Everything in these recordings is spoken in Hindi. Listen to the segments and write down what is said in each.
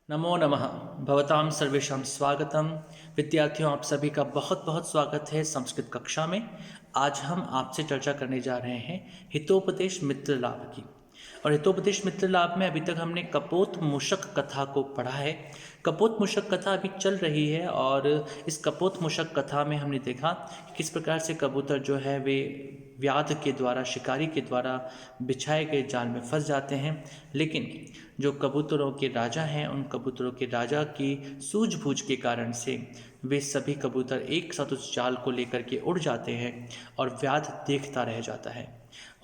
नमो नमः। भवतां सर्वेषां स्वागतम। विद्यार्थियों, आप सभी का बहुत बहुत स्वागत है संस्कृत कक्षा में। आज हम आपसे चर्चा करने जा रहे हैं हितोपदेश मित्र लाभ की। और हितोपदेश मित्र लाभ में अभी तक हमने कपोत मूषक कथा को पढ़ा है। कपोत मूषक कथा अभी चल रही है और इस कपोत मूषक कथा में हमने देखा कि किस प्रकार से कबूतर जो है वे व्याध के द्वारा, शिकारी के द्वारा बिछाए गए जाल में फंस जाते हैं। लेकिन जो कबूतरों के राजा हैं, उन कबूतरों के राजा की सूझबूझ के कारण से वे सभी कबूतर एक साथ उस जाल को लेकर के उड़ जाते हैं और व्याध देखता रह जाता है।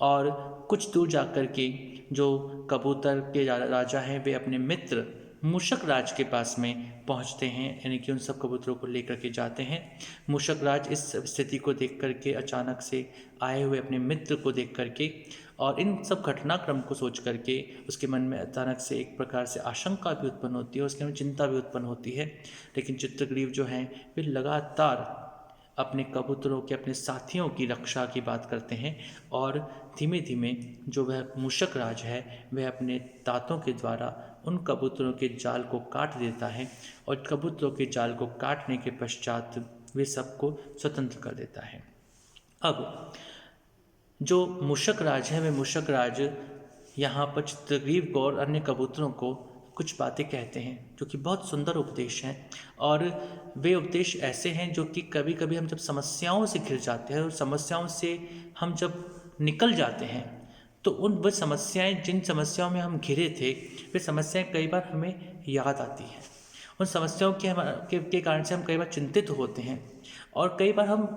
और कुछ दूर जाकर के जो कबूतर के राजा हैं वे अपने मित्र मूषक राज के पास में पहुंचते हैं, यानी कि उन सब कबूतरों को लेकर के जाते हैं। मूषक राज इस स्थिति को देख करके, अचानक से आए हुए अपने मित्र को देख करके और इन सब घटनाक्रम को सोच करके उसके मन में अचानक से एक प्रकार से आशंका भी उत्पन्न होती है, उसके मन में चिंता भी उत्पन्न होती है। लेकिन चित्रग्रीव जो हैं वे लगातार अपने कबूतरों के, अपने साथियों की रक्षा की बात करते हैं और धीमे धीमे जो वह मूषक राज है वह अपने दांतों के द्वारा उन कबूतरों के जाल को काट देता है और कबूतरों के जाल को काटने के पश्चात वे सबको स्वतंत्र कर देता है। अब जो मूषक राज है वे मूषक राज यहाँ पर चित्रग्रीव को और अन्य कबूतरों को कुछ बातें कहते हैं जो कि बहुत सुंदर उपदेश हैं। और वे उपदेश ऐसे हैं जो कि कभी कभी हम जब समस्याओं से घिर जाते हैं और समस्याओं से हम जब निकल जाते हैं तो वह समस्याएं, जिन समस्याओं में हम घिरे थे, वे समस्याएं कई बार हमें याद आती हैं। उन समस्याओं के कारण से हम कई बार चिंतित होते हैं और कई बार हम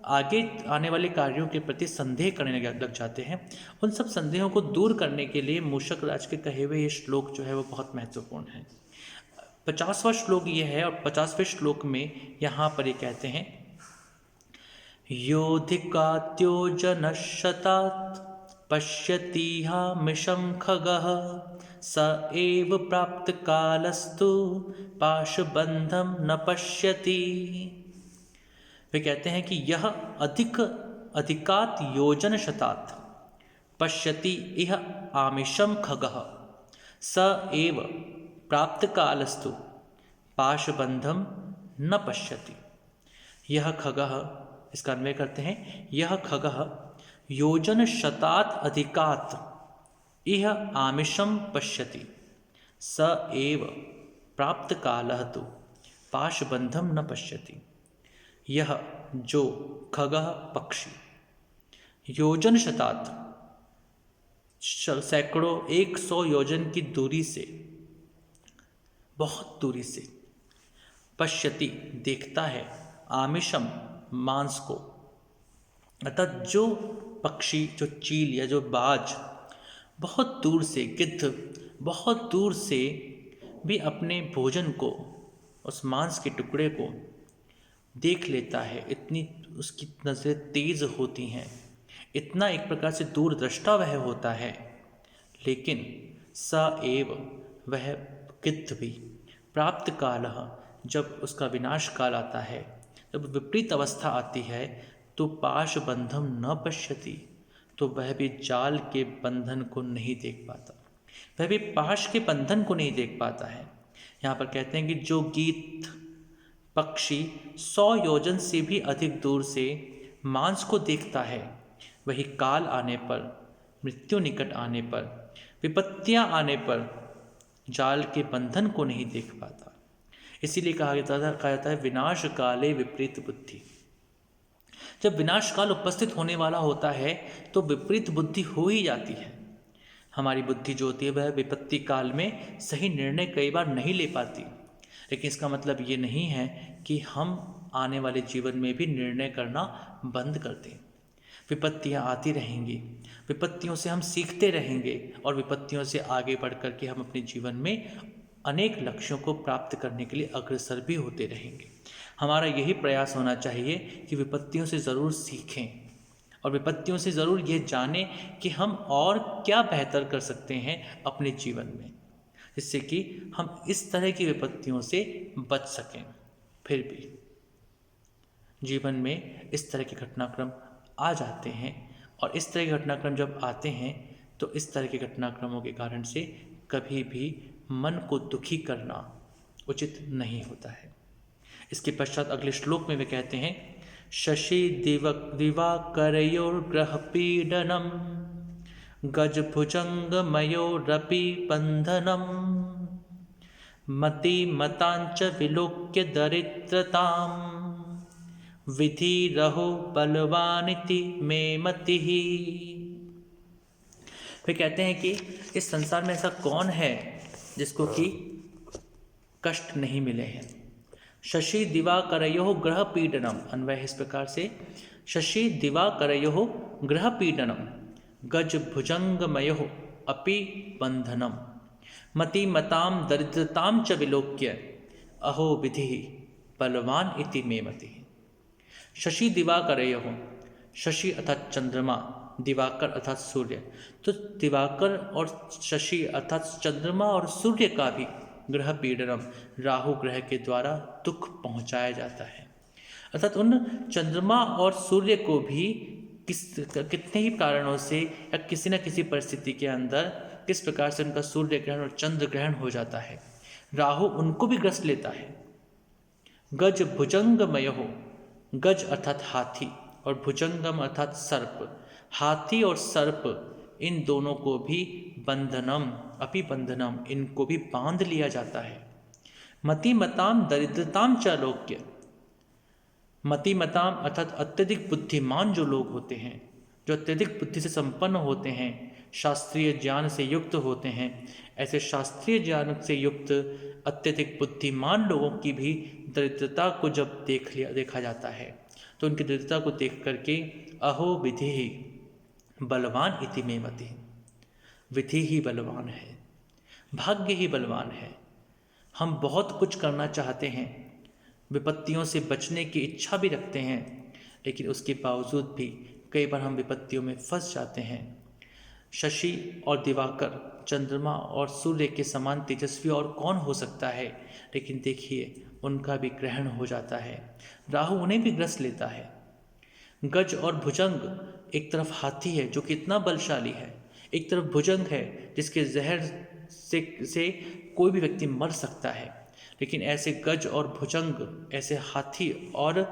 आगे आने वाले कार्यों के प्रति संदेह करने लग जाते हैं। उन सब संदेहों को दूर करने के लिए मूषक राज के कहे हुए ये श्लोक जो है वो बहुत महत्वपूर्ण है। 50वां श्लोक ये है और 50वें श्लोक में यहाँ पर ये कहते हैं, योधिकात्योजनशतात् पश्यतीहामिषं खगः स एव प्राप्तकालस्तु पाशबंधम न पश्यति। वे कहते हैं कि यह अधिकात योजन शतात् पश्यति इह आमिषम खगः स एव प्राप्तकालस्तु पाशबंधम न पश्यति। यह खगः, इसका अन्वय करते हैं, यह खगः योजन शतात् अधिकात् इह आमिषम पश्यति स एव प्राप्तकालः तु पाशबंधम न पश्यति। यह जो खगः पक्षी योजन शतात्, सैकड़ों 100 योजन की दूरी से, बहुत दूरी से, पश्यति देखता है, आमिषम मांस को, अर्थात जो पक्षी, जो चील या जो बाज बहुत दूर से, गिद्ध बहुत दूर से भी अपने भोजन को, उस मांस के टुकड़े को देख लेता है, इतनी उसकी नज़रें तेज होती हैं, इतना एक प्रकार से दूरदृष्टा वह होता है। लेकिन स एव, वह गिद्ध भी, प्राप्त कालः, जब उसका विनाश काल आता है, जब विपरीत अवस्था आती है, तो पाशबंधम न पश्यति, तो वह भी जाल के बंधन को नहीं देख पाता, वह भी पाश के बंधन को नहीं देख पाता है। यहाँ पर कहते हैं कि जो गीत पक्षी 100 योजन से भी अधिक दूर से मांस को देखता है, वही काल आने पर, मृत्यु निकट आने पर, विपत्तियां आने पर जाल के बंधन को नहीं देख पाता। इसीलिए कहा जाता है विनाश काले विपरीत बुद्धि। जब विनाश काल उपस्थित होने वाला होता है तो विपरीत बुद्धि हो ही जाती है। हमारी बुद्धि जो होती है वह विपत्ति काल में सही निर्णय कई बार नहीं ले पाती। लेकिन इसका मतलब ये नहीं है कि हम आने वाले जीवन में भी निर्णय करना बंद कर दें। विपत्तियाँ आती रहेंगी, विपत्तियों से हम सीखते रहेंगे और विपत्तियों से आगे बढ़ कर के हम अपने जीवन में अनेक लक्ष्यों को प्राप्त करने के लिए अग्रसर भी होते रहेंगे। हमारा यही प्रयास होना चाहिए कि विपत्तियों से ज़रूर सीखें और विपत्तियों से ज़रूर ये जानें कि हम और क्या बेहतर कर सकते हैं अपने जीवन में, जिससे कि हम इस तरह की विपत्तियों से बच सकें। फिर भी जीवन में इस तरह के घटनाक्रम आ जाते हैं और इस तरह के घटनाक्रम जब आते हैं तो इस तरह के घटनाक्रमों के कारण से कभी भी मन को दुखी करना उचित नहीं होता है। इसके पश्चात अगले श्लोक में वे कहते हैं, शशि दिवाकरयोर्ग्रह पीडनम गजभुजंगमयोरपि बंधनम मतिमतांच विलोक्य दरिद्रताम विधिरहो बलवानिति मे मतिः। वे कहते हैं कि इस संसार में ऐसा कौन है जिसको कि कष्ट नहीं मिले हैं। शशि दिवाकरयोः ग्रह पीडनम, अन्वय इस प्रकार से, शशि दिवाकरयोः ग्रह पीडनम गज भुजंगमयोः अपि बंधनम मतिमतां दरिद्रतां च विलोक्य अहो विधि बलवान इति मे मतिः। शशि दिवाकरयोः, शशि अर्थात चंद्रमा, दिवाकर अर्थात सूर्य, तो दिवाकर और शशि अर्थात चंद्रमा और सूर्य का भी ग्रह पीडनम, राहु ग्रह के द्वारा दुख पहुंचाया जाता है। अर्थात उन चंद्रमा और सूर्य को भी कितने ही कारणों से या किसी न किसी परिस्थिति के अंदर किस प्रकार से उनका सूर्य ग्रहण और चंद्र ग्रहण हो जाता है। राहु उनको भी ग्रस्त लेता है। गज भुजंगमय हो, गज अर्थात हाथी और भुजंगम अर्थात सर्प, हाथी और सर्प इन दोनों को भी बंधनम अपि बंधनम, इनको भी बांध लिया जाता है। मतिमताम दरिद्रताम च लोक्य, मतिमताम अर्थात अत्यधिक बुद्धिमान जो लोग होते हैं, जो अत्यधिक बुद्धि से संपन्न होते हैं, शास्त्रीय ज्ञान से युक्त होते हैं, ऐसे शास्त्रीय ज्ञान से युक्त अत्यधिक बुद्धिमान लोगों की भी दरिद्रता को जब देखा जाता है तो उनकी दरिद्रता को देख करके अहो विधि ही बलवान इति मे मति, विधि ही बलवान है, भाग्य ही बलवान है। हम बहुत कुछ करना चाहते हैं, विपत्तियों से बचने की इच्छा भी रखते हैं, लेकिन उसके बावजूद भी कई बार हम विपत्तियों में फंस जाते हैं। शशि और दिवाकर, चंद्रमा और सूर्य के समान तेजस्वी और कौन हो सकता है, लेकिन देखिए उनका भी ग्रहण हो जाता है, राहु उन्हें भी ग्रस्त लेता है। गज और भुजंग, एक तरफ हाथी है जो कि इतना बलशाली है, एक तरफ भुजंग है जिसके जहर से कोई भी व्यक्ति मर सकता है, लेकिन ऐसे गज और भुजंग, ऐसे हाथी और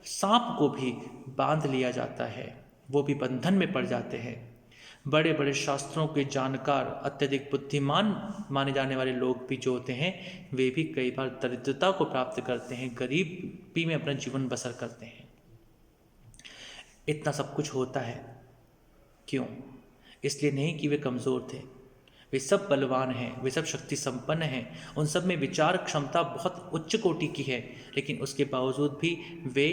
सांप को भी बांध लिया जाता है, वो भी बंधन में पड़ जाते हैं। बड़े बड़े शास्त्रों के जानकार, अत्यधिक बुद्धिमान माने जाने वाले लोग भी जो होते हैं, वे भी कई बार दरिद्रता को प्राप्त करते हैं, गरीबी में अपना जीवन बसर करते हैं। इतना सब कुछ होता है क्यों? इसलिए नहीं कि वे कमज़ोर थे, वे सब बलवान हैं, वे सब शक्ति संपन्न हैं, उन सब में विचार क्षमता बहुत उच्च कोटि की है, लेकिन उसके बावजूद भी वे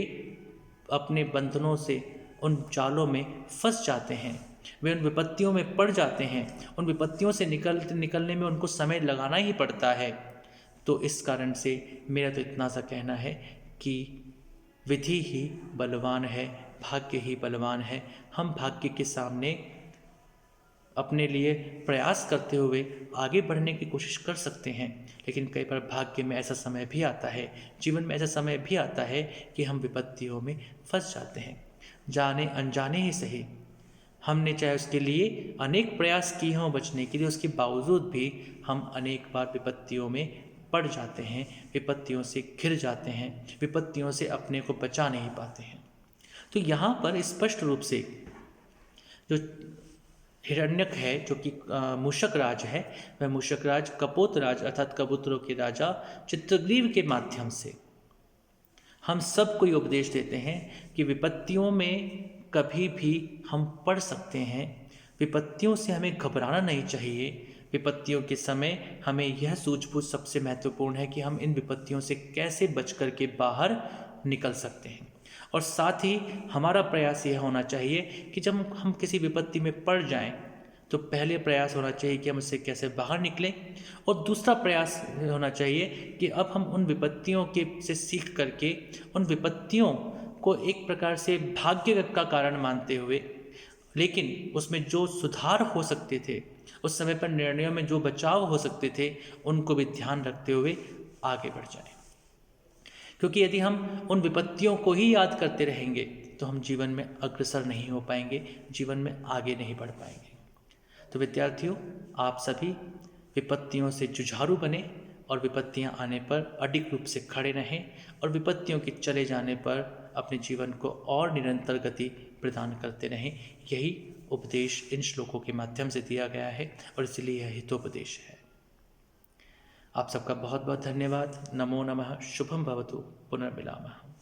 अपने बंधनों से, उन जालों में फंस जाते हैं, वे उन विपत्तियों में पड़ जाते हैं, उन विपत्तियों से निकलने में उनको समय लगाना ही पड़ता है। तो इस कारण से मेरा तो इतना सा कहना है कि विधि ही बलवान है, भाग्य ही बलवान है। हम भाग्य के सामने अपने लिए प्रयास करते हुए आगे बढ़ने की कोशिश कर सकते हैं, लेकिन कई बार भाग्य में ऐसा समय भी आता है, जीवन में ऐसा समय भी आता है कि हम विपत्तियों में फंस जाते हैं, जाने अनजाने ही सही। हमने चाहे उसके लिए अनेक प्रयास किए हों बचने के लिए, उसके बावजूद भी हम अनेक बार विपत्तियों में पड़ जाते हैं, विपत्तियों से घिर जाते हैं, विपत्तियों से अपने को बचा नहीं पाते हैं। तो यहाँ पर स्पष्ट रूप से जो हिरण्यक है, जो कि मूषक राज है, वह मूषक राज कपोत राज अर्थात कबूतरों के राजा चित्रग्रीव के माध्यम से हम सबको ये उपदेश देते हैं कि विपत्तियों में कभी भी हम पड़ सकते हैं, विपत्तियों से हमें घबराना नहीं चाहिए। विपत्तियों के समय हमें यह सूझबूझ सबसे महत्वपूर्ण है कि हम इन विपत्तियों से कैसे बच कर के बाहर निकल सकते हैं, और साथ ही हमारा प्रयास यह होना चाहिए कि जब हम किसी विपत्ति में पड़ जाएं तो पहले प्रयास होना चाहिए कि हम इससे कैसे बाहर निकलें, और दूसरा प्रयास होना चाहिए कि अब हम उन विपत्तियों के से सीख करके उन विपत्तियों को एक प्रकार से भाग्य का कारण मानते हुए, लेकिन उसमें जो सुधार हो सकते थे, उस समय पर निर्णयों में जो बचाव हो सकते थे, उनको भी ध्यान रखते हुए आगे बढ़ जाएं। क्योंकि यदि हम उन विपत्तियों को ही याद करते रहेंगे तो हम जीवन में अग्रसर नहीं हो पाएंगे, जीवन में आगे नहीं बढ़ पाएंगे। तो विद्यार्थियों, आप सभी विपत्तियों से जुझारू बने, और विपत्तियां आने पर अडिग रूप से खड़े रहें और विपत्तियों के चले जाने पर अपने जीवन को और निरंतर गति प्रदान करते रहें। यही उपदेश इन श्लोकों के माध्यम से दिया गया है और इसलिए यह हितोपदेश है। आप सबका बहुत बहुत धन्यवाद। नमो नमः। शुभम भवतु। पुनर्मिलामः।